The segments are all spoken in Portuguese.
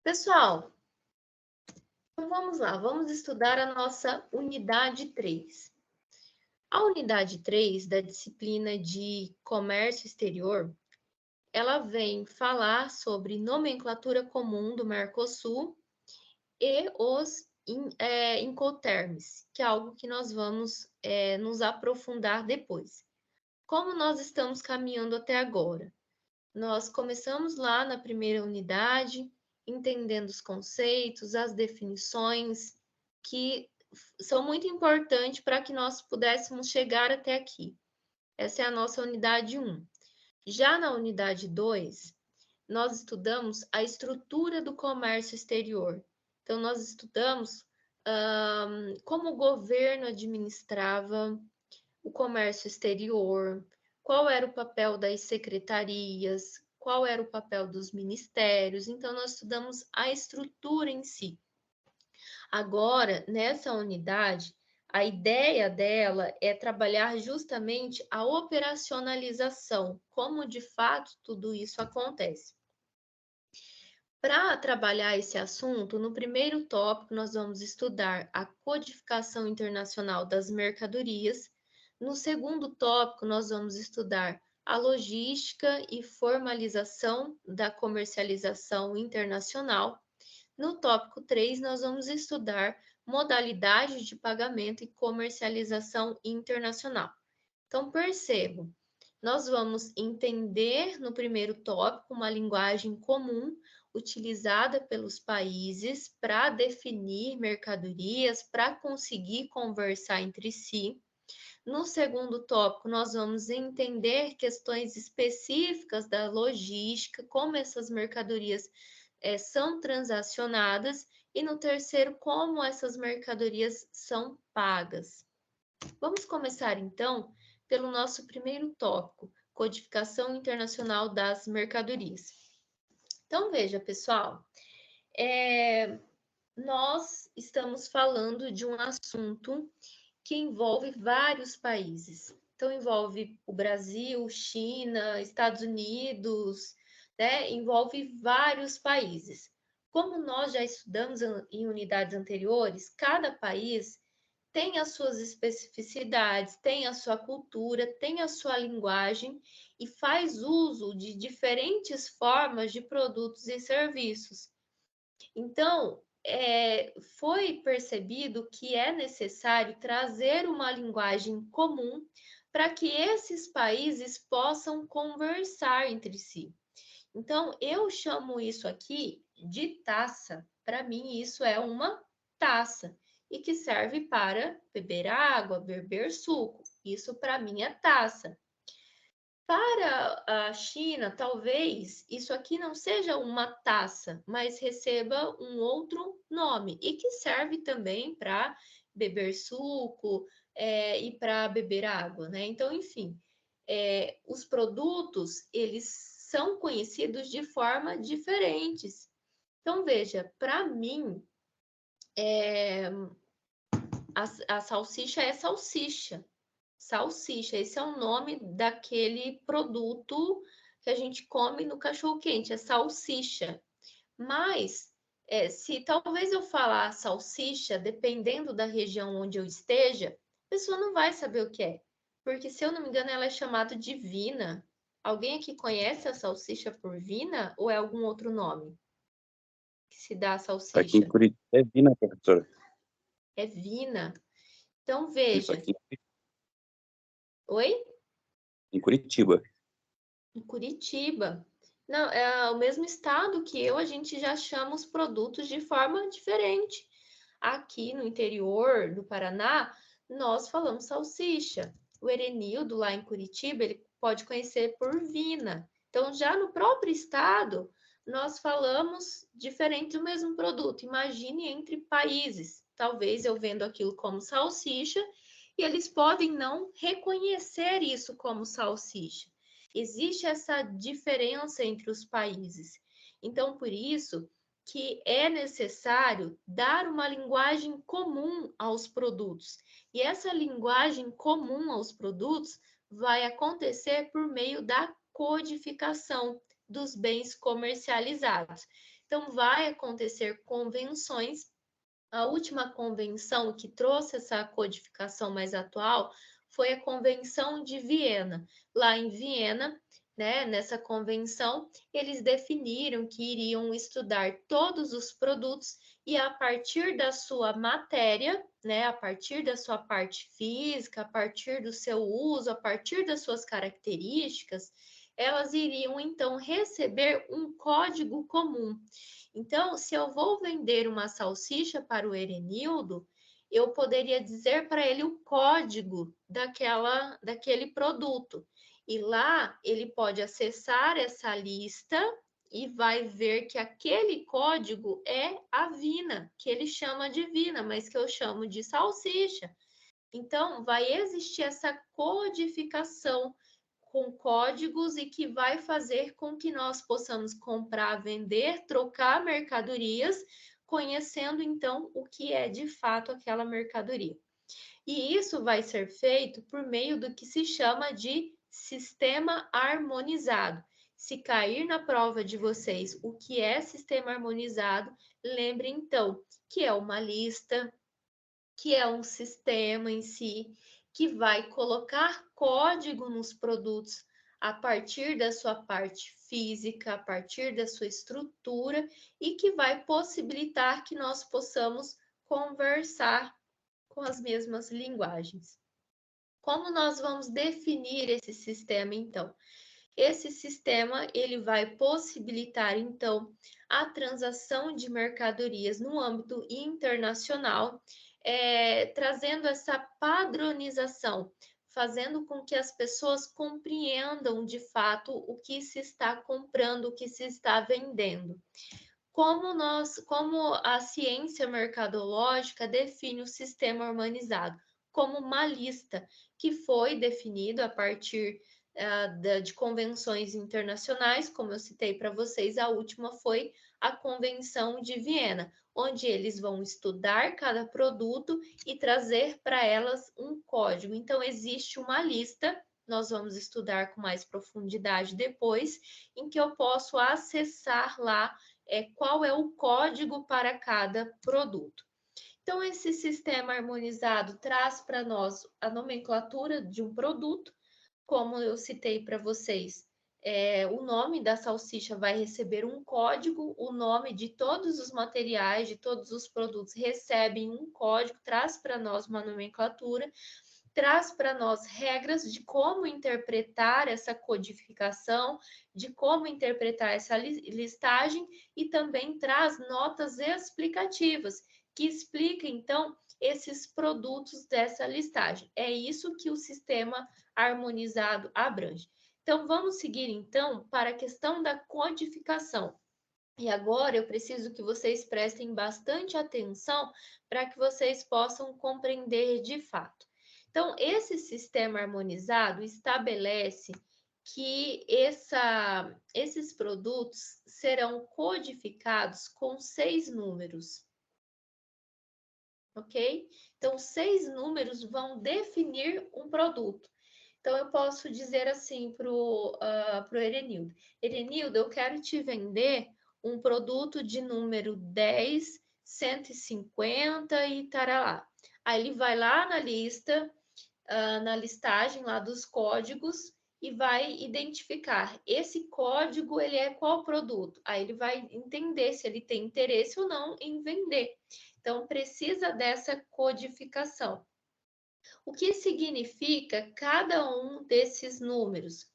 Pessoal, então vamos lá, vamos estudar a nossa unidade 3. A unidade 3 da disciplina de Comércio Exterior, ela vem falar sobre nomenclatura comum do Mercosul e os Incoterms, que é algo que nós vamos nos aprofundar depois. Como nós estamos caminhando até agora? Nós começamos lá na primeira unidade, entendendo os conceitos, as definições, que são muito importantes para que nós pudéssemos chegar até aqui. Essa é a nossa unidade 1. Já na unidade 2, nós estudamos a estrutura do comércio exterior. Então, nós estudamos como o governo administrava o comércio exterior, qual era o papel das secretarias, qual era o papel dos ministérios. Então, nós estudamos a estrutura em si. Agora, nessa unidade, a ideia dela é trabalhar justamente a operacionalização, como de fato tudo isso acontece. Para trabalhar esse assunto, no primeiro tópico, nós vamos estudar a codificação internacional das mercadorias. No segundo tópico, nós vamos estudar a logística e formalização da comercialização internacional. No tópico 3, nós vamos estudar modalidades de pagamento e comercialização internacional. Então, percebam, nós vamos entender no primeiro tópico uma linguagem comum utilizada pelos países para definir mercadorias, para conseguir conversar entre si. No segundo tópico, nós vamos entender questões específicas da logística, como essas mercadorias são transacionadas, e no terceiro, como essas mercadorias são pagas. Vamos começar então pelo nosso primeiro tópico, codificação internacional das mercadorias. Então, veja, pessoal, nós estamos falando de um assunto que envolve vários países. Então, envolve o Brasil, China, Estados Unidos, né? Envolve vários países. Como nós já estudamos em unidades anteriores, cada país tem as suas especificidades, tem a sua cultura, tem a sua linguagem e faz uso de diferentes formas de produtos e serviços. Então, foi percebido que é necessário trazer uma linguagem comum para que esses países possam conversar entre si. Então, eu chamo isso aqui de taça. Para mim, isso é uma taça e que serve para beber água, beber suco. Isso para mim é taça. Para a China, talvez isso aqui não seja uma taça, mas receba um outro nome e que serve também para beber suco e para beber água, né? Então, enfim, os produtos, eles são conhecidos de forma diferentes. Então, veja, para mim, a salsicha é salsicha. Salsicha, esse é o nome daquele produto que a gente come no cachorro-quente, é salsicha. Mas, se talvez eu falar salsicha, dependendo da região onde eu esteja, a pessoa não vai saber o que é. Porque, se eu não me engano, ela é chamada de vina. Alguém aqui conhece a salsicha por vina ou é algum outro nome que se dá a salsicha? Aqui em Curitiba é vina, professora. É vina. Então, veja. Isso aqui. Oi? Em Curitiba. Em Curitiba. Não, é o mesmo estado que eu, a gente já chama os produtos de forma diferente. Aqui no interior do Paraná, nós falamos salsicha. O Erenildo, lá em Curitiba, ele pode conhecer por vina. Então, já no próprio estado, nós falamos diferente do mesmo produto. Imagine entre países. Talvez eu vendo aquilo como salsicha e eles podem não reconhecer isso como salsicha. Existe essa diferença entre os países. Então, por isso que é necessário dar uma linguagem comum aos produtos. E essa linguagem comum aos produtos vai acontecer por meio da codificação dos bens comercializados. Então, vai acontecer convenções. A última convenção que trouxe essa codificação mais atual foi a Convenção de Viena. Lá em Viena, né, nessa convenção, eles definiram que iriam estudar todos os produtos e a partir da sua matéria, né, a partir da sua parte física, a partir do seu uso, a partir das suas características, elas iriam então receber um código comum. Então, se eu vou vender uma salsicha para o Herenildo, eu poderia dizer para ele o código daquele produto. E lá ele pode acessar essa lista e vai ver que aquele código é a Vina, que ele chama de Vina, mas que eu chamo de salsicha. Então, vai existir essa codificação com códigos e que vai fazer com que nós possamos comprar, vender, trocar mercadorias, conhecendo então o que é de fato aquela mercadoria. E isso vai ser feito por meio do que se chama de sistema harmonizado. Se cair na prova de vocês o que é sistema harmonizado, lembre então que é uma lista, que é um sistema em si, que vai colocar código nos produtos a partir da sua parte física, a partir da sua estrutura e que vai possibilitar que nós possamos conversar com as mesmas linguagens. Como nós vamos definir esse sistema, então? Esse sistema ele vai possibilitar, então, a transação de mercadorias no âmbito internacional, trazendo essa padronização, fazendo com que as pessoas compreendam de fato o que se está comprando, o que se está vendendo. Como a ciência mercadológica define o sistema harmonizado? Como uma lista que foi definido a partir de convenções internacionais, como eu citei para vocês, a última foi a Convenção de Viena, onde eles vão estudar cada produto e trazer para elas um código. Então, existe uma lista, nós vamos estudar com mais profundidade depois, em que eu posso acessar lá qual é o código para cada produto. Então, esse sistema harmonizado traz para nós a nomenclatura de um produto, como eu citei para vocês, o nome da salsicha vai receber um código, o nome de todos os materiais, de todos os produtos recebem um código, traz para nós uma nomenclatura, traz para nós regras de como interpretar essa codificação, de como interpretar essa listagem e também traz notas explicativas que explica então esses produtos dessa listagem. É isso que o sistema harmonizado abrange. Então, vamos seguir então para a questão da codificação. E agora eu preciso que vocês prestem bastante atenção para que vocês possam compreender de fato. Então, esse sistema harmonizado estabelece que esses produtos serão codificados com 6 números. Ok? Então, 6 números vão definir um produto. Então, eu posso dizer assim para o Herenildo: Herenildo, eu quero te vender um produto de número 10, 150 e tarará. Aí ele vai lá na lista, na listagem lá dos códigos e vai identificar esse código, ele é qual produto? Aí ele vai entender se ele tem interesse ou não em vender. Então, precisa dessa codificação. O que significa cada um desses números?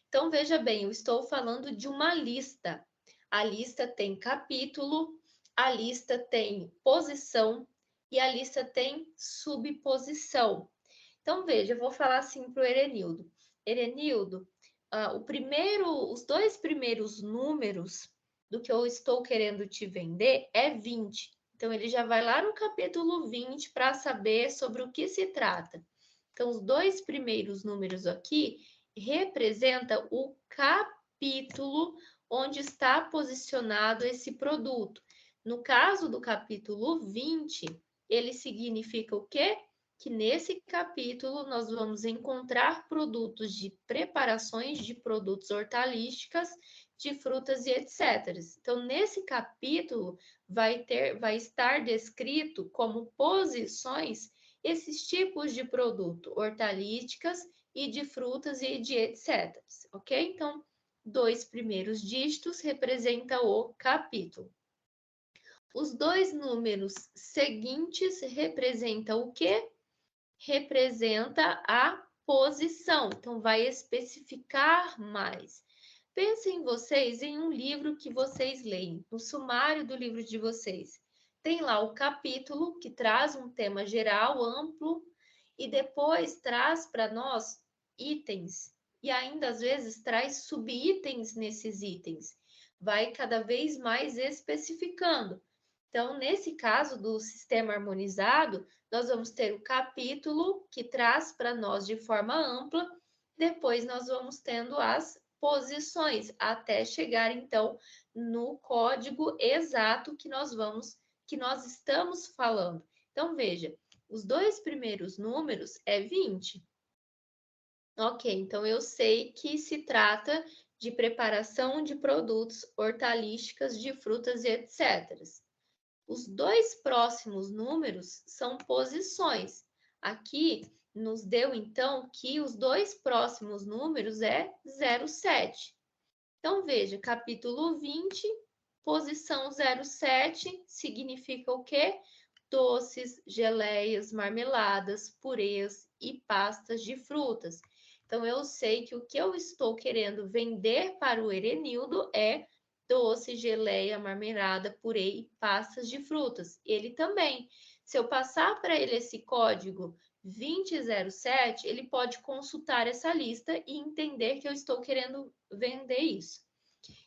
Então, veja bem, eu estou falando de uma lista. A lista tem capítulo, a lista tem posição e a lista tem subposição. Então, veja, eu vou falar assim para o Herenildo. Herenildo, os 2 primeiros números do que eu estou querendo te vender é 20. Então, ele já vai lá no capítulo 20 para saber sobre o que se trata. Então, os 2 primeiros números aqui representam o capítulo onde está posicionado esse produto. No caso do capítulo 20, ele significa o quê? Que nesse capítulo nós vamos encontrar produtos de preparações de produtos hortalísticas de frutas e etc. Então, nesse capítulo, vai estar descrito como posições esses tipos de produto, hortalísticas e de frutas e de etc. Ok? Então, 2 primeiros dígitos representa o capítulo. Os 2 números seguintes representam o quê? Representa a posição. Então, vai especificar mais. Pensem vocês em um livro que vocês leem, no sumário do livro de vocês. Tem lá o capítulo, que traz um tema geral, amplo, e depois traz para nós itens. E ainda, às vezes, traz subitens nesses itens. Vai cada vez mais especificando. Então, nesse caso do sistema harmonizado, nós vamos ter o capítulo que traz para nós de forma ampla, depois nós vamos tendo as posições, até chegar então no código exato que nós estamos falando. Então, veja, os 2 primeiros números é 20. Ok, então eu sei que se trata de preparação de produtos hortalísticas, de frutas e etc. Os 2 próximos números são posições. Aqui nos deu, então, que os 2 próximos números é 0,7. Então, veja, capítulo 20, posição 0,7, significa o quê? Doces, geleias, marmeladas, purês e pastas de frutas. Então, eu sei que o que eu estou querendo vender para o Erenildo é doce, geleia, marmelada, purê e pastas de frutas. Ele também. Se eu passar para ele esse código 2007, ele pode consultar essa lista e entender que eu estou querendo vender isso.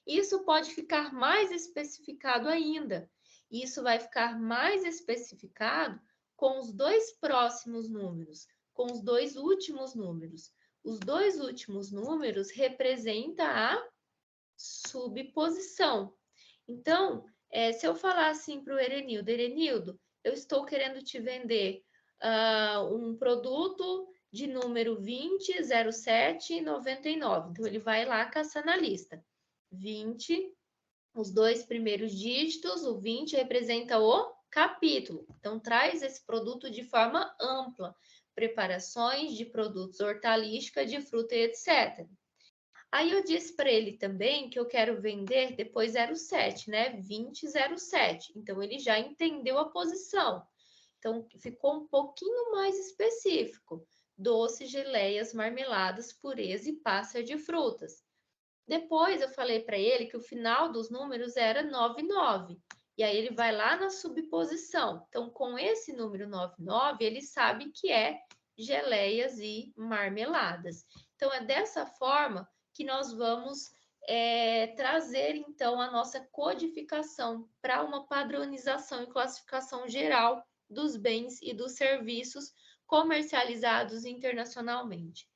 Isso pode ficar mais especificado ainda. Isso vai ficar mais especificado com os 2 próximos números, com os 2 últimos números. Os 2 últimos números representam a subposição. Então, se eu falar assim para o Erenildo, eu estou querendo te vender um produto de número 20, 07 e 99. Então, ele vai lá caçar na lista. 20, os 2 primeiros dígitos, o 20 representa o capítulo. Então, traz esse produto de forma ampla. Preparações de produtos hortalísticos, de fruta e etc. Aí eu disse para ele também que eu quero vender depois 07, né? 2007. Então ele já entendeu a posição. Então ficou um pouquinho mais específico. Doces, geleias, marmeladas, purês e pasta de frutas. Depois eu falei para ele que o final dos números era 99. E aí ele vai lá na subposição. Então com esse número 99, ele sabe que é geleias e marmeladas. Então é dessa forma que nós vamos trazer, então, a nossa codificação para uma padronização e classificação geral dos bens e dos serviços comercializados internacionalmente.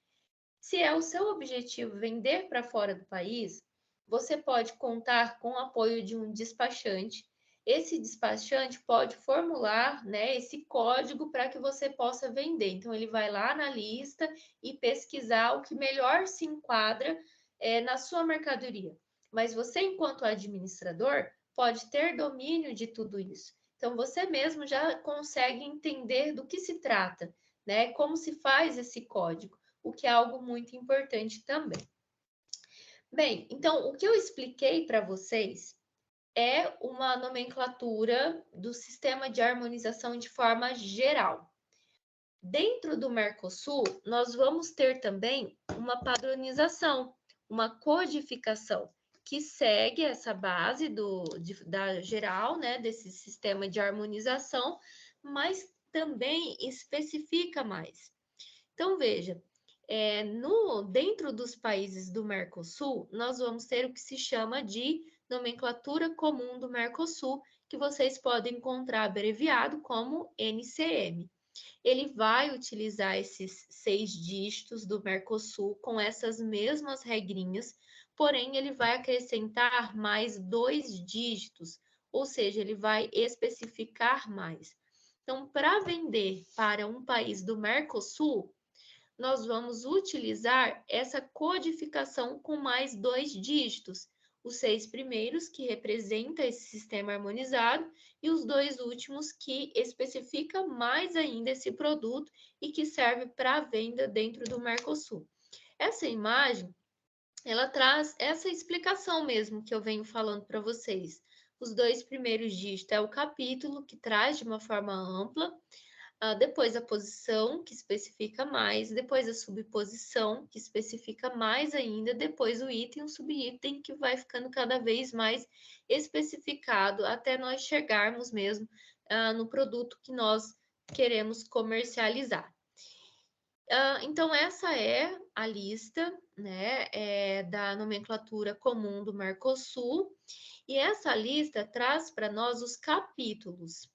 Se é o seu objetivo vender para fora do país, você pode contar com o apoio de um despachante. Esse despachante pode formular, né, esse código para que você possa vender. Então, ele vai lá na lista e pesquisar o que melhor se enquadra na sua mercadoria. Mas você, enquanto administrador, pode ter domínio de tudo isso. Então, você mesmo já consegue entender do que se trata, né? Como se faz esse código, o que é algo muito importante também. Bem, então, o que eu expliquei para vocês é uma nomenclatura do sistema de harmonização de forma geral. Dentro do Mercosul, nós vamos ter também uma padronização, uma codificação, que segue essa base da geral, né, desse sistema de harmonização, mas também especifica mais. Então, veja, dentro dos países do Mercosul, nós vamos ter o que se chama de nomenclatura comum do Mercosul, que vocês podem encontrar abreviado como NCM. Ele vai utilizar esses 6 dígitos do Mercosul com essas mesmas regrinhas, porém ele vai acrescentar mais 2 dígitos, ou seja, ele vai especificar mais. Então, para vender para um país do Mercosul, nós vamos utilizar essa codificação com mais 2 dígitos, os 6 primeiros, que representa esse sistema harmonizado, e os 2 últimos, que especifica mais ainda esse produto e que serve para venda dentro do Mercosul. Essa imagem, ela traz essa explicação mesmo que eu venho falando para vocês. Os 2 primeiros dígitos é o capítulo, que traz de uma forma ampla, depois a posição, que especifica mais, depois a subposição, que especifica mais ainda, depois o item, o subitem, que vai ficando cada vez mais especificado, até nós chegarmos mesmo no produto que nós queremos comercializar. Então, essa é a lista, né, da nomenclatura comum do Mercosul, e essa lista traz para nós os capítulos.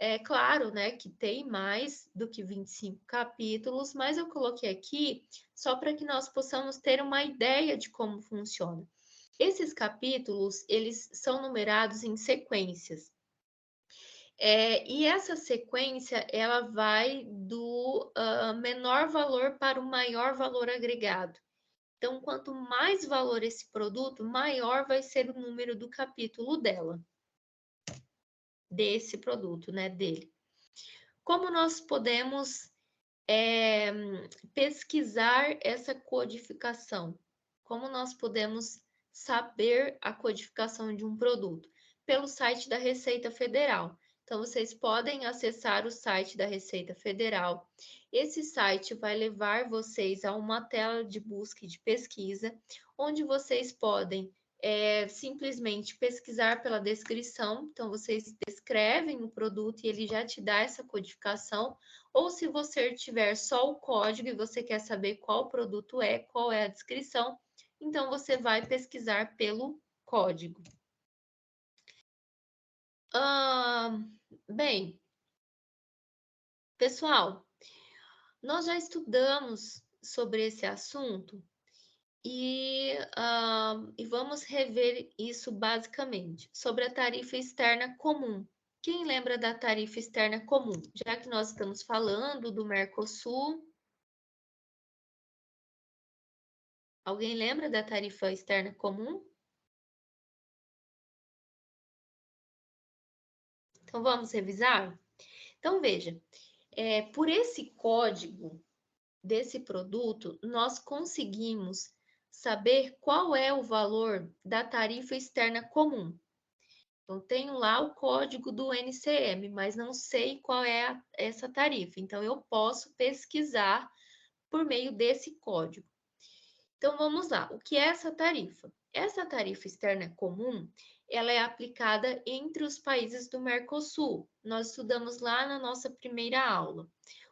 É claro, né, que tem mais do que 25 capítulos, mas eu coloquei aqui só para que nós possamos ter uma ideia de como funciona. Esses capítulos, eles são numerados em sequências. E essa sequência, ela vai do menor valor para o maior valor agregado. Então, quanto mais valor esse produto, maior vai ser o número do capítulo dela. Desse produto, né, dele. Como nós podemos pesquisar essa codificação? Como nós podemos saber a codificação de um produto? Pelo site da Receita Federal. Então, vocês podem acessar o site da Receita Federal. Esse site vai levar vocês a uma tela de busca e de pesquisa, onde vocês podem simplesmente pesquisar pela descrição. Então, vocês descrevem o produto e ele já te dá essa codificação. Ou se você tiver só o código e você quer saber qual produto é, qual é a descrição, então você vai pesquisar pelo código. Bem, pessoal, nós já estudamos sobre esse assunto e vamos rever isso basicamente, sobre a tarifa externa comum. Quem lembra da tarifa externa comum? Já que nós estamos falando do Mercosul. Alguém lembra da tarifa externa comum? Então, vamos revisar? Então, veja, por esse código desse produto, nós conseguimos saber qual é o valor da tarifa externa comum. Então, tenho lá o código do NCM, mas não sei qual é essa tarifa. Então, eu posso pesquisar por meio desse código. Então, vamos lá. O que é essa tarifa? Essa tarifa externa comum, ela é aplicada entre os países do Mercosul. Nós estudamos lá na nossa primeira aula.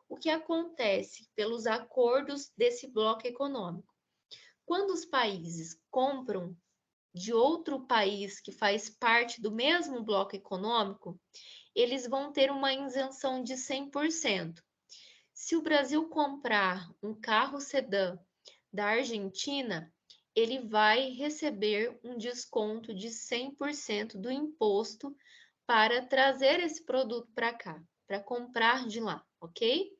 O que acontece pelos acordos desse bloco econômico? Quando os países compram de outro país que faz parte do mesmo bloco econômico, eles vão ter uma isenção de 100%. Se o Brasil comprar um carro sedã da Argentina, ele vai receber um desconto de 100% do imposto para trazer esse produto para cá, para comprar de lá, ok?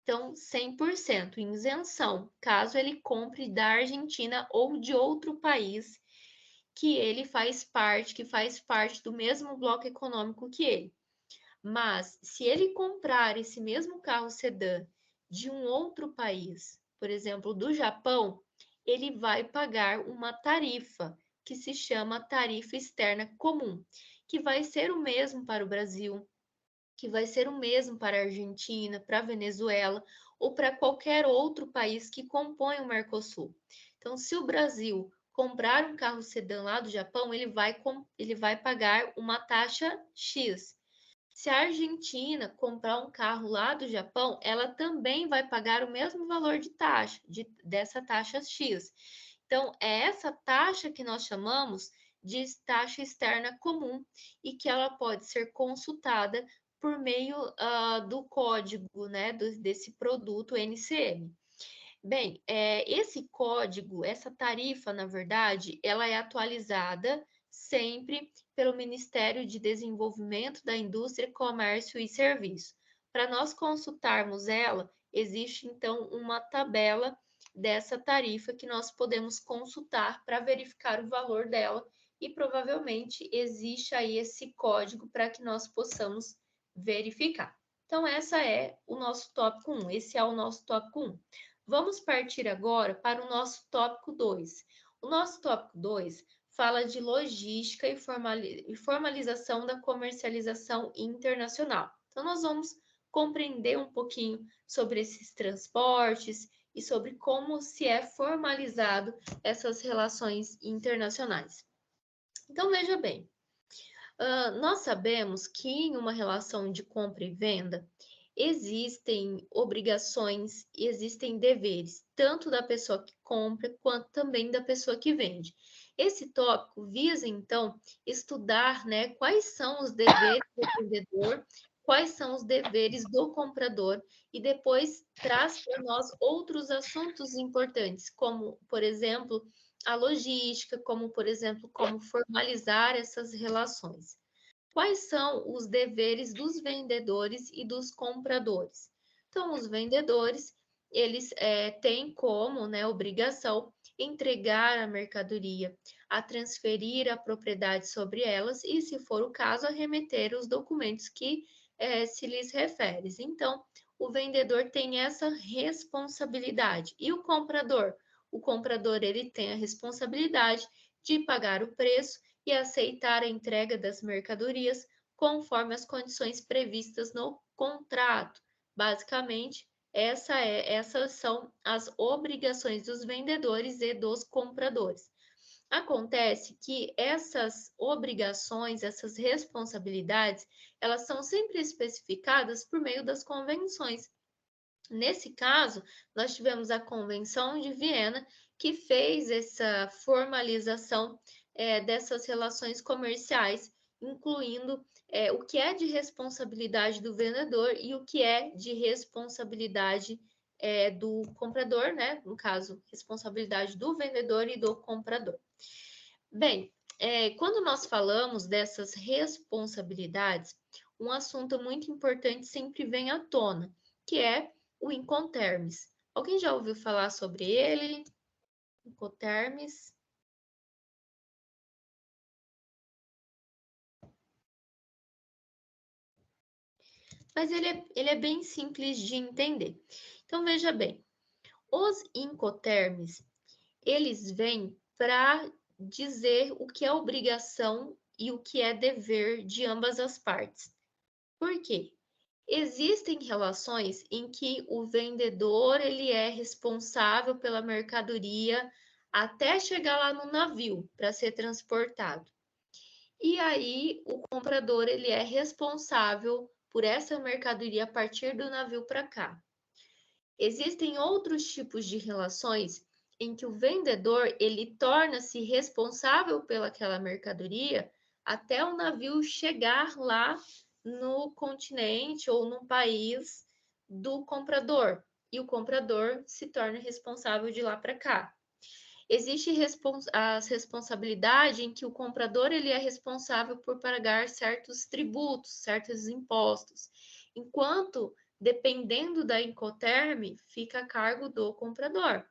Então, 100% isenção, caso ele compre da Argentina ou de outro país que ele faz parte do mesmo bloco econômico que ele. Mas, se ele comprar esse mesmo carro sedã de um outro país, por exemplo, do Japão, ele vai pagar uma tarifa que se chama tarifa externa comum, que vai ser o mesmo para o Brasil, que vai ser o mesmo para a Argentina, para a Venezuela ou para qualquer outro país que compõe o Mercosul. Então, se o Brasil comprar um carro sedã lá do Japão, ele vai pagar uma taxa X. Se a Argentina comprar um carro lá do Japão, ela também vai pagar o mesmo valor de taxa, dessa taxa X. Então, é essa taxa que nós chamamos de taxa externa comum e que ela pode ser consultada por meio do código, né, desse produto NCM. Bem, esse código, essa tarifa, na verdade, ela é atualizada sempre pelo Ministério de Desenvolvimento da Indústria, Comércio e Serviço. Para nós consultarmos ela, existe então uma tabela dessa tarifa que nós podemos consultar para verificar o valor dela e provavelmente existe aí esse código para que nós possamos verificar. Então, essa é o nosso tópico 1, esse é o nosso tópico 1. Vamos partir agora para o nosso tópico 2. O nosso tópico 2 fala de logística e formalização da comercialização internacional. Então, nós vamos compreender um pouquinho sobre esses transportes e sobre como se é formalizado essas relações internacionais. Então, veja bem, nós sabemos que em uma relação de compra e venda, existem obrigações e existem deveres, tanto da pessoa que compra quanto também da pessoa que vende. Esse tópico visa, então, estudar, né, quais são os deveres do vendedor, quais são os deveres do comprador, e depois traz para nós outros assuntos importantes, como, por exemplo, a logística, como, por exemplo, como formalizar essas relações. Quais são os deveres dos vendedores e dos compradores? Então, os vendedores, eles têm como, né, obrigação entregar a mercadoria, a transferir a propriedade sobre elas e, se for o caso, a remeter os documentos que se lhes refere. Então, o vendedor tem essa responsabilidade. E o comprador? O comprador, ele tem a responsabilidade de pagar o preço e aceitar a entrega das mercadorias conforme as condições previstas no contrato. Basicamente, essas são as obrigações dos vendedores e dos compradores. Acontece que essas obrigações, essas responsabilidades, elas são sempre especificadas por meio das convenções. Nesse caso, nós tivemos a Convenção de Viena, que fez essa formalização dessas relações comerciais, incluindo o que é de responsabilidade do vendedor e o que é de responsabilidade do comprador, né? No caso, responsabilidade do vendedor e do comprador. Bem, quando nós falamos dessas responsabilidades, um assunto muito importante sempre vem à tona, que é o Incoterms. Alguém já ouviu falar sobre ele? Incoterms. Mas ele é bem simples de entender. Então, veja bem, os Incoterms, eles vêm para dizer o que é obrigação e o que é dever de ambas as partes. Por quê? Existem relações em que o vendedor ele é responsável pela mercadoria até chegar lá no navio para ser transportado. E aí o comprador ele é responsável por essa mercadoria a partir do navio para cá. Existem outros tipos de relações em que o vendedor ele torna-se responsável pelaquela mercadoria até o navio chegar lá no continente ou no país do comprador, e o comprador se torna responsável de lá para cá. Existe a responsabilidade em que o comprador ele é responsável por pagar certos tributos, certos impostos, enquanto, dependendo da Incoterm, fica a cargo do comprador.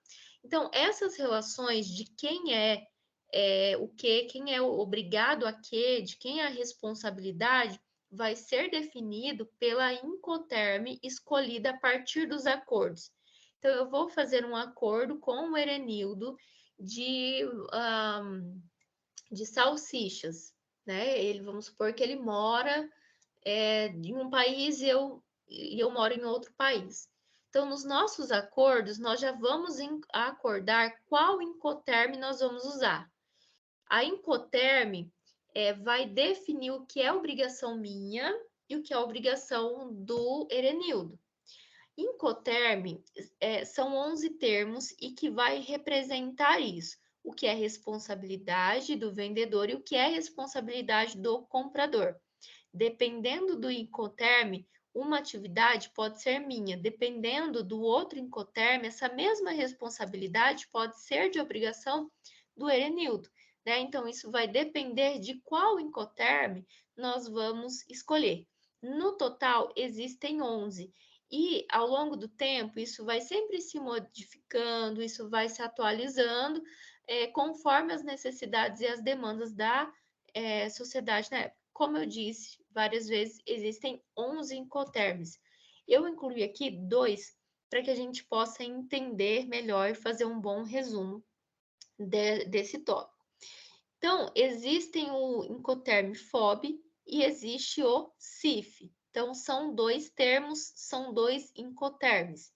Então, essas relações de quem é o que, quem é obrigado a quê, de quem é a responsabilidade, vai ser definido pela Incoterm escolhida a partir dos acordos. Então, eu vou fazer um acordo com o Erenildo de salsichas, né? Vamos supor que ele mora em um país e eu moro em outro país. Então, nos nossos acordos, nós já vamos acordar qual Incoterm nós vamos usar. A Incoterm vai definir o que é obrigação minha e o que é obrigação do Erenildo. Incoterm são 11 termos e que vai representar isso, o que é responsabilidade do vendedor e o que é responsabilidade do comprador. Dependendo do Incoterm, uma atividade pode ser minha, dependendo do outro Incoterm, essa mesma responsabilidade pode ser de obrigação do Erenildo, né? Então, isso vai depender de qual Incoterm nós vamos escolher. No total, existem 11. E ao longo do tempo, isso vai sempre se modificando, isso vai se atualizando, conforme as necessidades e as demandas da sociedade na época. Como eu disse várias vezes, existem 11 incoterms. Eu incluí aqui 2 para que a gente possa entender melhor e fazer um bom resumo desse tópico. Então, existem o Incoterm FOB e existe o CIF. Então, são 2 termos, são 2 incoterms.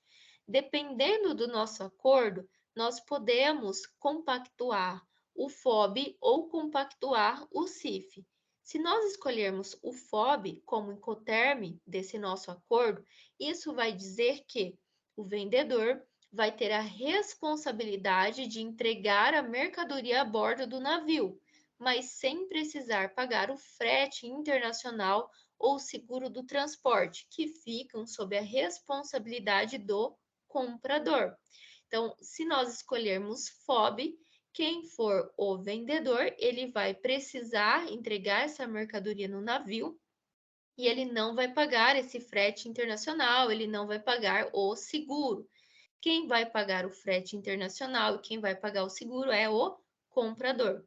Dependendo do nosso acordo, nós podemos compactuar o FOB ou compactuar o CIF. Se nós escolhermos o FOB como incoterm desse nosso acordo, isso vai dizer que o vendedor vai ter a responsabilidade de entregar a mercadoria a bordo do navio, mas sem precisar pagar o frete internacional ou seguro do transporte, que ficam sob a responsabilidade do comprador. Então, se nós escolhermos FOB, quem for o vendedor, ele vai precisar entregar essa mercadoria no navio e ele não vai pagar esse frete internacional, ele não vai pagar o seguro. Quem vai pagar o frete internacional e quem vai pagar o seguro é o comprador.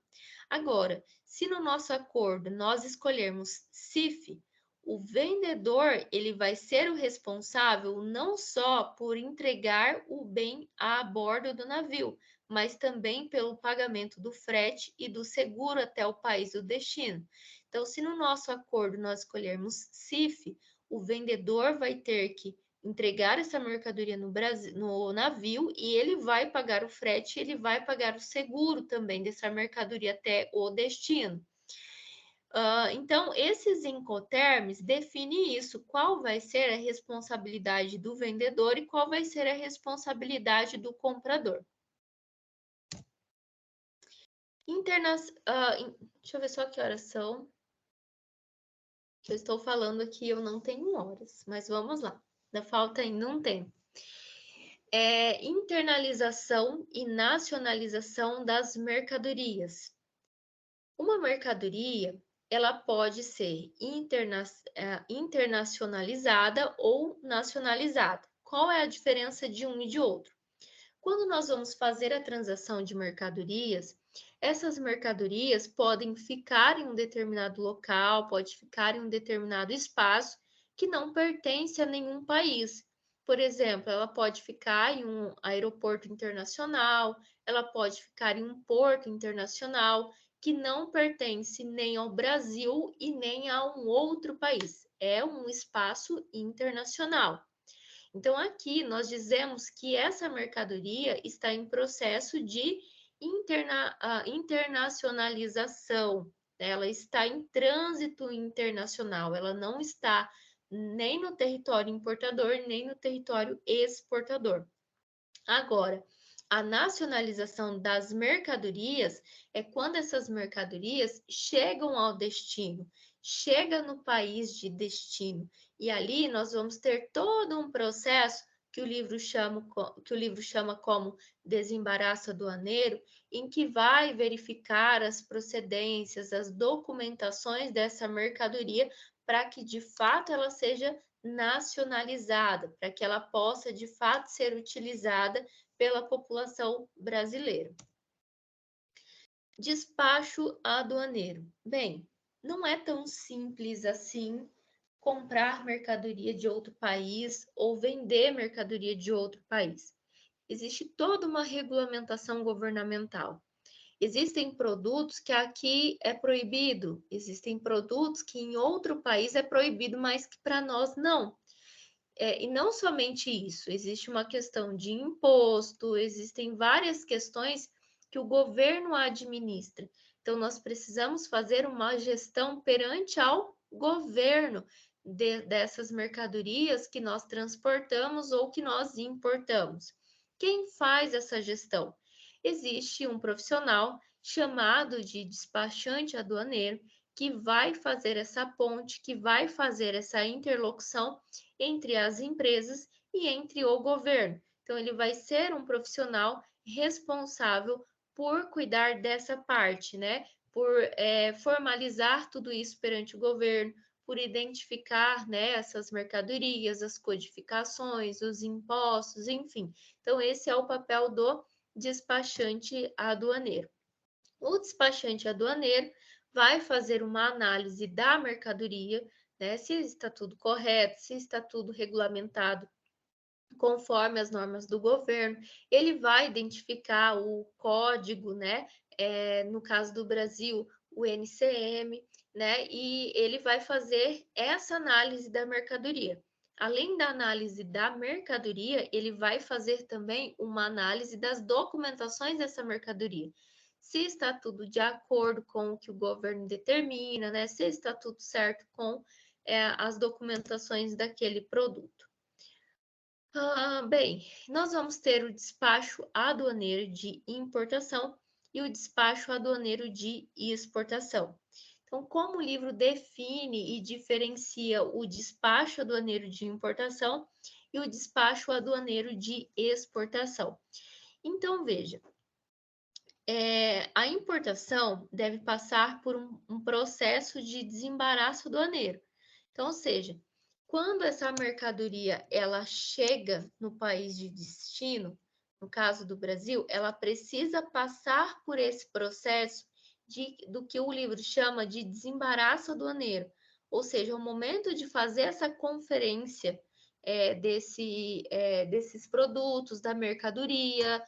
Agora, se no nosso acordo nós escolhermos CIF, o vendedor ele vai ser o responsável não só por entregar o bem a bordo do navio, mas também pelo pagamento do frete e do seguro até o país do destino. Então, se no nosso acordo nós escolhermos CIF, o vendedor vai ter que entregar essa mercadoria no navio e ele vai pagar o frete, ele vai pagar o seguro também dessa mercadoria até o destino. Então, esses incoterms definem isso, qual vai ser a responsabilidade do vendedor e qual vai ser a responsabilidade do comprador. Deixa eu ver só que horas são. Que eu estou falando aqui, eu não tenho horas, mas vamos lá. Ainda falta ainda um tempo. Internalização e nacionalização das mercadorias. Uma mercadoria, ela pode ser internacionalizada ou nacionalizada. Qual é a diferença de um e de outro? Quando nós vamos fazer a transação de mercadorias, essas mercadorias podem ficar em um determinado local, pode ficar em um determinado espaço que não pertence a nenhum país. Por exemplo, ela pode ficar em um aeroporto internacional, ela pode ficar em um porto internacional que não pertence nem ao Brasil e nem a um outro país. É um espaço internacional. Então, aqui nós dizemos que essa mercadoria está em processo de internacionalização, né? Ela está em trânsito internacional, ela não está nem no território importador, nem no território exportador. Agora, a nacionalização das mercadorias é quando essas mercadorias chegam ao destino, chega no país de destino. E ali nós vamos ter todo um processo que o livro chama como desembaraço aduaneiro, em que vai verificar as procedências, as documentações dessa mercadoria para que de fato ela seja nacionalizada, para que ela possa de fato ser utilizada pela população brasileira. Despacho aduaneiro. Bem, não é tão simples assim comprar mercadoria de outro país ou vender mercadoria de outro país. Existe toda uma regulamentação governamental. Existem produtos que aqui é proibido, existem produtos que em outro país é proibido, mas que para nós não. E não somente isso, existe uma questão de imposto, existem várias questões que o governo administra. Então, nós precisamos fazer uma gestão perante ao governo dessas mercadorias que nós transportamos ou que nós importamos. Quem faz essa gestão? Existe um profissional chamado de despachante aduaneiro que vai fazer essa ponte, que vai fazer essa interlocução entre as empresas e entre o governo. Então, ele vai ser um profissional responsável por cuidar dessa parte, né? Por formalizar tudo isso perante o governo, por identificar, né, essas mercadorias, as codificações, os impostos, enfim. Então, esse é o papel do despachante aduaneiro. O despachante aduaneiro vai fazer uma análise da mercadoria, né, se está tudo correto, se está tudo regulamentado conforme as normas do governo. Ele vai identificar o código, né, no caso do Brasil, o NCM, né, e ele vai fazer essa análise da mercadoria. Além da análise da mercadoria, ele vai fazer também uma análise das documentações dessa mercadoria. Se está tudo de acordo com o que o governo determina, né? Se está tudo certo com as documentações daquele produto. Bem, nós vamos ter o despacho aduaneiro de importação e o despacho aduaneiro de exportação. Então, como o livro define e diferencia o despacho aduaneiro de importação e o despacho aduaneiro de exportação? Então, veja, a importação deve passar por um processo de desembaraço aduaneiro. Então, ou seja, quando essa mercadoria ela chega no país de destino, no caso do Brasil, ela precisa passar por esse processo do que o livro chama de desembaraço aduaneiro, ou seja, o momento de fazer essa conferência desses produtos, da mercadoria,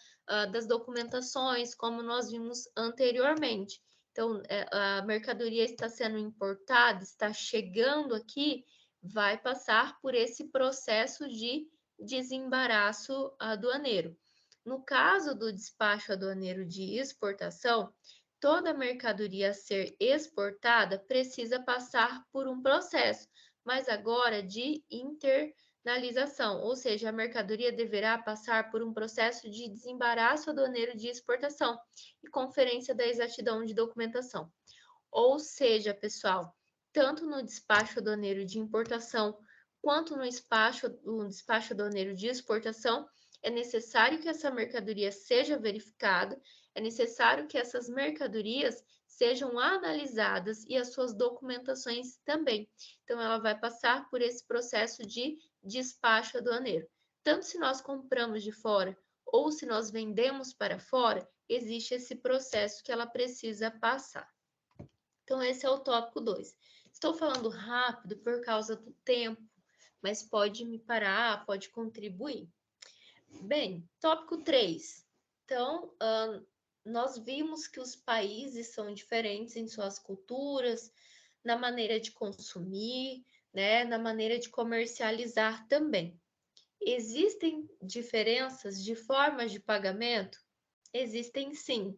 das documentações, como nós vimos anteriormente. Então, a mercadoria está sendo importada, está chegando aqui, vai passar por esse processo de desembaraço aduaneiro. No caso do despacho aduaneiro de exportação, toda mercadoria a ser exportada precisa passar por um processo, mas agora de internalização, ou seja, a mercadoria deverá passar por um processo de desembaraço aduaneiro de exportação e conferência da exatidão de documentação. Ou seja, pessoal, tanto no despacho aduaneiro de importação quanto no despacho aduaneiro de exportação, é necessário que essa mercadoria seja verificada, é necessário que essas mercadorias sejam analisadas e as suas documentações também. Então, ela vai passar por esse processo de despacho aduaneiro. Tanto se nós compramos de fora ou se nós vendemos para fora, existe esse processo que ela precisa passar. Então, esse é o tópico 2. Estou falando rápido por causa do tempo, mas pode me parar, pode contribuir. Bem, tópico 3. Então, nós vimos que os países são diferentes em suas culturas, na maneira de consumir, né, na maneira de comercializar também. Existem diferenças de formas de pagamento? Existem sim.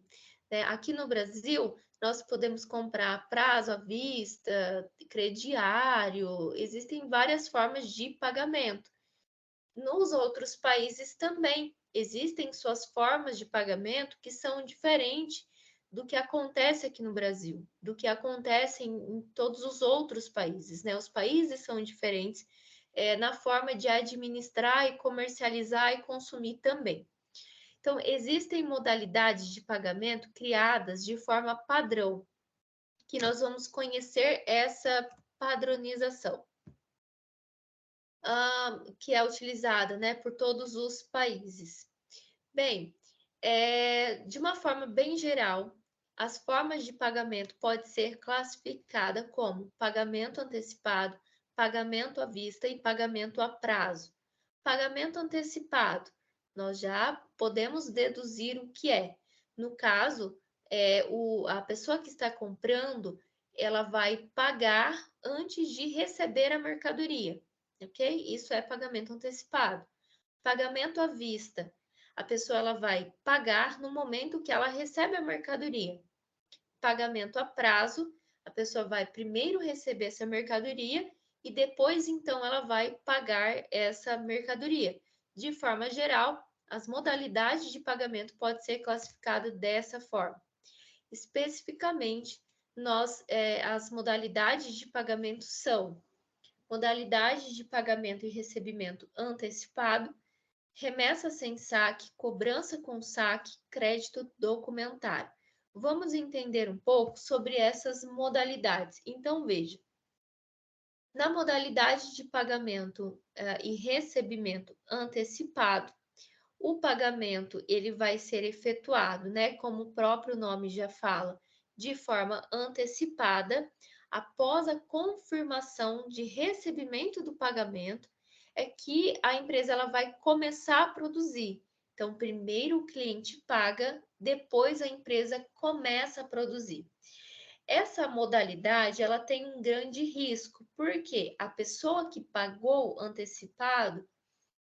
Aqui no Brasil, nós podemos comprar a prazo, à vista, crediário, existem várias formas de pagamento. Nos outros países também existem suas formas de pagamento que são diferentes do que acontece aqui no Brasil, do que acontece em todos os outros países, né? Os países são diferentes na forma de administrar e comercializar e consumir também. Então, existem modalidades de pagamento criadas de forma padrão, que nós vamos conhecer essa padronização, que é utilizada, né, por todos os países. Bem, de uma forma bem geral, as formas de pagamento podem ser classificadas como pagamento antecipado, pagamento à vista e pagamento a prazo. Pagamento antecipado, nós já podemos deduzir o que é. No caso, a pessoa que está comprando, ela vai pagar antes de receber a mercadoria, ok? Isso é pagamento antecipado. Pagamento à vista, a pessoa ela vai pagar no momento que ela recebe a mercadoria. Pagamento a prazo, a pessoa vai primeiro receber essa mercadoria e depois, então, ela vai pagar essa mercadoria. De forma geral, as modalidades de pagamento podem ser classificadas dessa forma. Especificamente, as modalidades de pagamento são modalidade de pagamento e recebimento antecipado, remessa sem saque, cobrança com saque, crédito documentário. Vamos entender um pouco sobre essas modalidades. Então, veja, na modalidade de pagamento e recebimento antecipado, O pagamento ele vai ser efetuado, né, como o próprio nome já fala, de forma antecipada, após a confirmação de recebimento do pagamento, é que a empresa ela vai começar a produzir. Então, primeiro o cliente paga, depois a empresa começa a produzir. Essa modalidade ela tem um grande risco, porque a pessoa que pagou antecipado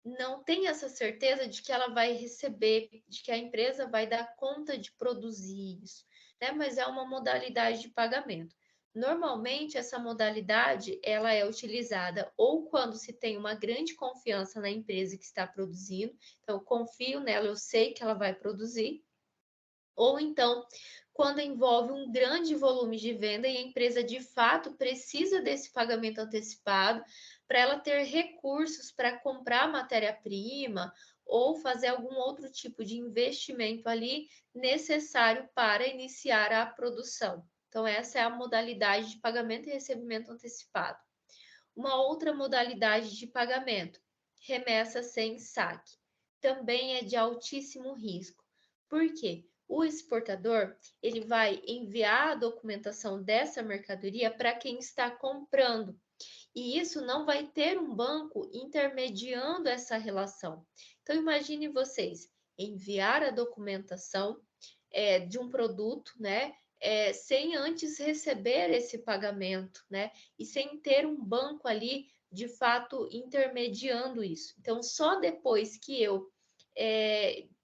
não tem essa certeza de que ela vai receber, de que a empresa vai dar conta de produzir isso, né? Mas é uma modalidade de pagamento. Normalmente essa modalidade ela é utilizada ou quando se tem uma grande confiança na empresa que está produzindo, então eu confio nela, eu sei que ela vai produzir, ou então quando envolve um grande volume de venda e a empresa de fato precisa desse pagamento antecipado para ela ter recursos para comprar matéria-prima ou fazer algum outro tipo de investimento ali necessário para iniciar a produção. Então, essa é a modalidade de pagamento e recebimento antecipado. Uma outra modalidade de pagamento, remessa sem saque, também é de altíssimo risco. Por quê? O exportador, ele vai enviar a documentação dessa mercadoria para quem está comprando, e isso não vai ter um banco intermediando essa relação. Então, imagine vocês enviar a documentação de um produto, né? Sem antes receber esse pagamento, né? E sem ter um banco ali de fato intermediando isso. Então, só depois que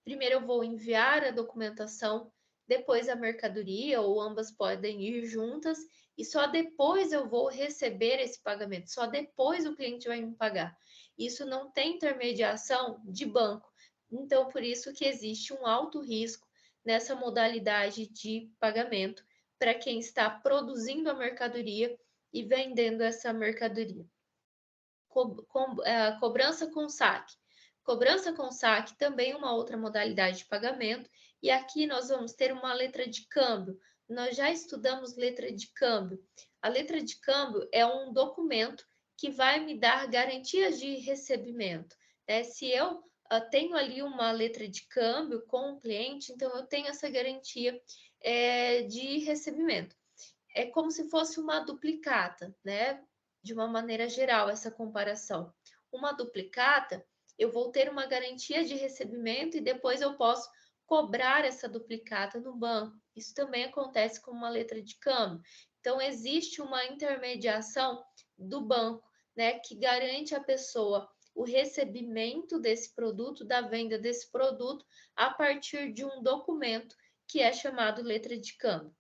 primeiro eu vou enviar a documentação, depois a mercadoria, ou ambas podem ir juntas, e só depois eu vou receber esse pagamento, só depois o cliente vai me pagar. Isso não tem intermediação de banco. Então, por isso que existe um alto risco nessa modalidade de pagamento para quem está produzindo a mercadoria e vendendo essa mercadoria. Cobrança com saque. Cobrança com saque também é uma outra modalidade de pagamento, e aqui nós vamos ter uma letra de câmbio. Nós já estudamos letra de câmbio. A letra de câmbio é um documento que vai me dar garantias de recebimento, né? Se eu tenho ali uma letra de câmbio com o cliente, então eu tenho essa garantia de recebimento. É como se fosse uma duplicata, né? De uma maneira geral, essa comparação. Uma duplicata, eu vou ter uma garantia de recebimento e depois eu posso cobrar essa duplicata no banco. Isso também acontece com uma letra de câmbio. Então, existe uma intermediação do banco, né, que garante à pessoa o recebimento desse produto, da venda desse produto, a partir de um documento que é chamado letra de câmbio.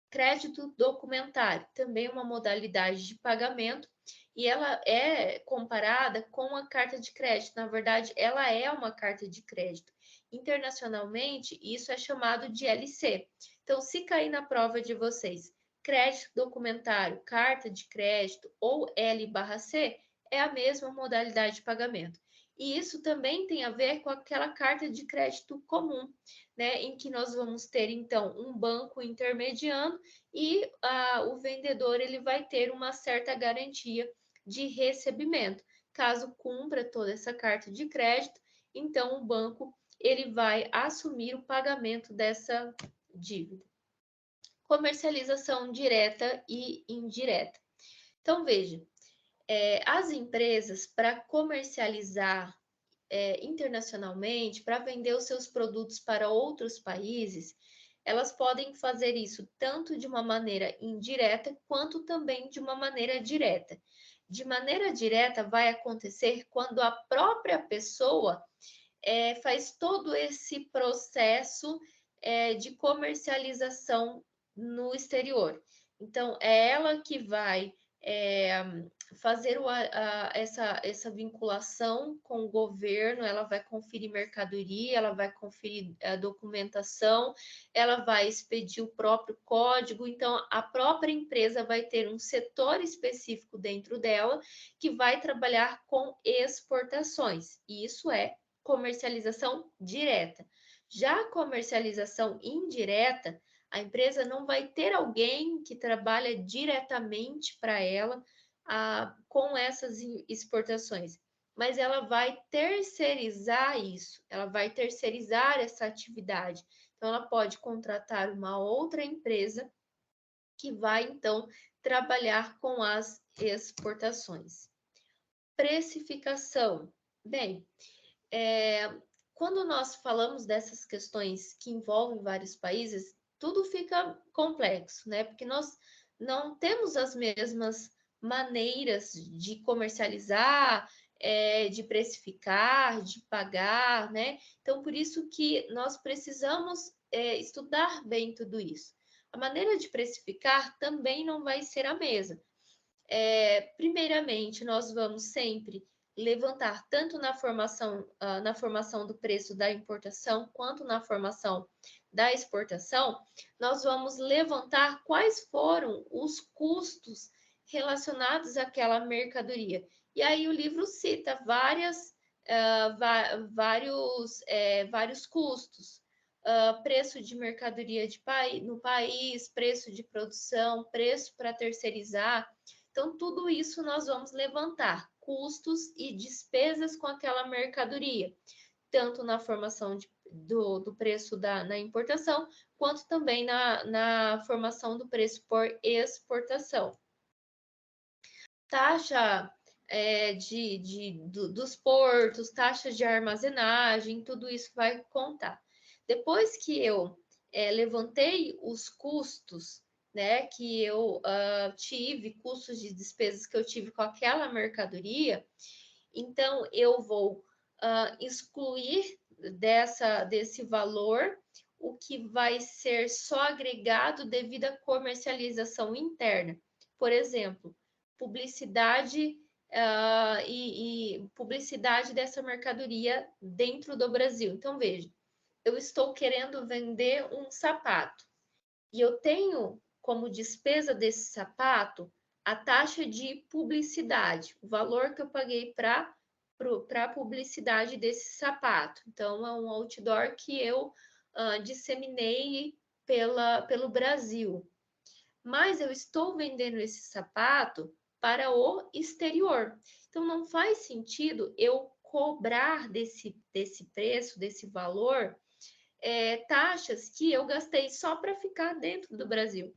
Crédito documentário, também uma modalidade de pagamento, e ela é comparada com a carta de crédito. Na verdade, ela é uma carta de crédito. Internacionalmente, isso é chamado de LC. Então, se cair na prova de vocês, crédito documentário, carta de crédito ou L/C, é a mesma modalidade de pagamento. E isso também tem a ver com aquela carta de crédito comum, né, em que nós vamos ter então um banco intermediando e o vendedor ele vai ter uma certa garantia de recebimento. Caso cumpra toda essa carta de crédito, então o banco ele vai assumir o pagamento dessa dívida. Comercialização direta e indireta. Então veja, as empresas para comercializar internacionalmente, para vender os seus produtos para outros países, elas podem fazer isso tanto de uma maneira indireta quanto também de uma maneira direta. De maneira direta vai acontecer quando a própria pessoa faz todo esse processo de comercialização no exterior. Então, é ela que vai fazer essa vinculação com o governo, ela vai conferir mercadoria, ela vai conferir a documentação, ela vai expedir o próprio código, então a própria empresa vai ter um setor específico dentro dela que vai trabalhar com exportações, e isso é comercialização direta. Já a comercialização indireta, a empresa não vai ter alguém que trabalha diretamente para ela com essas exportações. mas ela vai terceirizar isso, ela vai terceirizar essa atividade. Então, ela pode contratar uma outra empresa que vai, então, trabalhar com as exportações. Precificação. Bem, quando nós falamos dessas questões que envolvem vários países, tudo fica complexo, né? Porque nós não temos as mesmas maneiras de comercializar, de precificar, de pagar, né? Então, por isso que nós precisamos estudar bem tudo isso. A maneira de precificar também não vai ser a mesma. Primeiramente, nós vamos sempre levantar tanto na formação do preço da importação quanto na formação da exportação, nós vamos levantar quais foram os custos relacionados àquela mercadoria. E aí o livro cita vários custos. Preço de mercadoria no país, preço de produção, preço para terceirizar. Então, tudo isso nós vamos levantar, custos e despesas com aquela mercadoria, tanto na formação do preço na importação, quanto também na formação do preço por exportação. Taxa dos portos, taxa de armazenagem, tudo isso vai contar. Depois que eu levantei os custos, né, que eu tive, custos de despesas que eu tive com aquela mercadoria, então eu vou excluir desse valor o que vai ser só agregado devido à comercialização interna. Por exemplo, publicidade e publicidade dessa mercadoria dentro do Brasil. Então, veja, eu estou querendo vender um sapato e eu tenho como despesa desse sapato a taxa de publicidade, o valor que eu paguei para a publicidade desse sapato. Então, é um outdoor que eu disseminei pelo Brasil. Mas eu estou vendendo esse sapato para o exterior. Então, não faz sentido eu cobrar desse preço, desse valor, taxas que eu gastei só para ficar dentro do Brasil.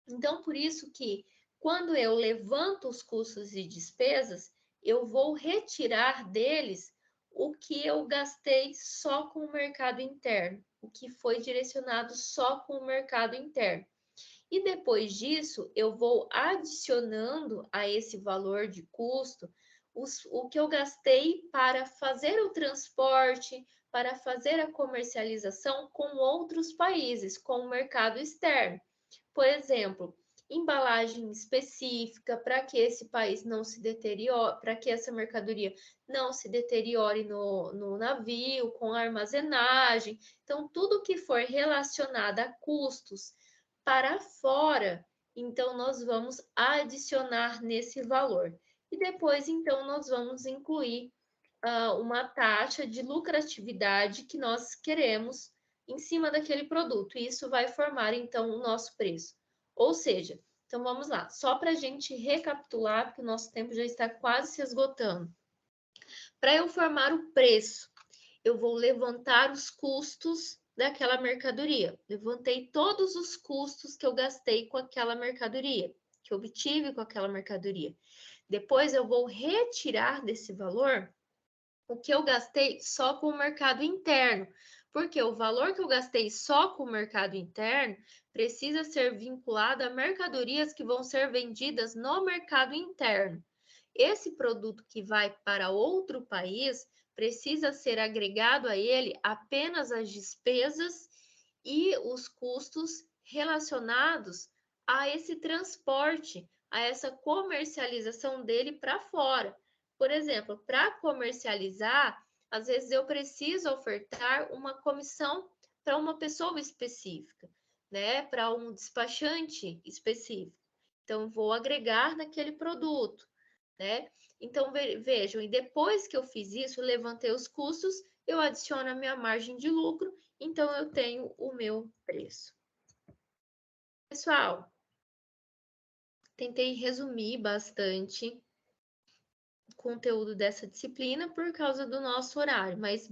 Então, por isso que quando eu levanto os custos e despesas, eu vou retirar deles o que eu gastei só com o mercado interno, o que foi direcionado só com o mercado interno. E depois disso, eu vou adicionando a esse valor de custo o que eu gastei para fazer o transporte, para fazer a comercialização com outros países, com o mercado externo. Por exemplo, embalagem específica para que esse país não se deteriore, para que essa mercadoria não se deteriore no navio, com armazenagem. Então, tudo que for relacionado a custos para fora, então nós vamos adicionar nesse valor. E depois, então, nós vamos incluir uma taxa de lucratividade que nós queremos em cima daquele produto. E isso vai formar, então, o nosso preço. Ou seja, então vamos lá, só para a gente recapitular, porque o nosso tempo já está quase se esgotando. Para eu formar o preço, eu vou levantar os custos daquela mercadoria. Levantei todos os custos que eu gastei com aquela mercadoria, que eu obtive com aquela mercadoria. Depois eu vou retirar desse valor o que eu gastei só com o mercado interno, porque o valor que eu gastei só com o mercado interno precisa ser vinculado a mercadorias que vão ser vendidas no mercado interno. Esse produto que vai para outro país precisa ser agregado a ele apenas as despesas e os custos relacionados a esse transporte, a essa comercialização dele para fora. Por exemplo, para comercializar, às vezes eu preciso ofertar uma comissão para uma pessoa específica, né? Para um despachante específico. Então, vou agregar naquele produto, né? Então, vejam, e depois que eu fiz isso, levantei os custos, eu adiciono a minha margem de lucro, então eu tenho o meu preço. Pessoal, tentei resumir bastante conteúdo dessa disciplina por causa do nosso horário, mas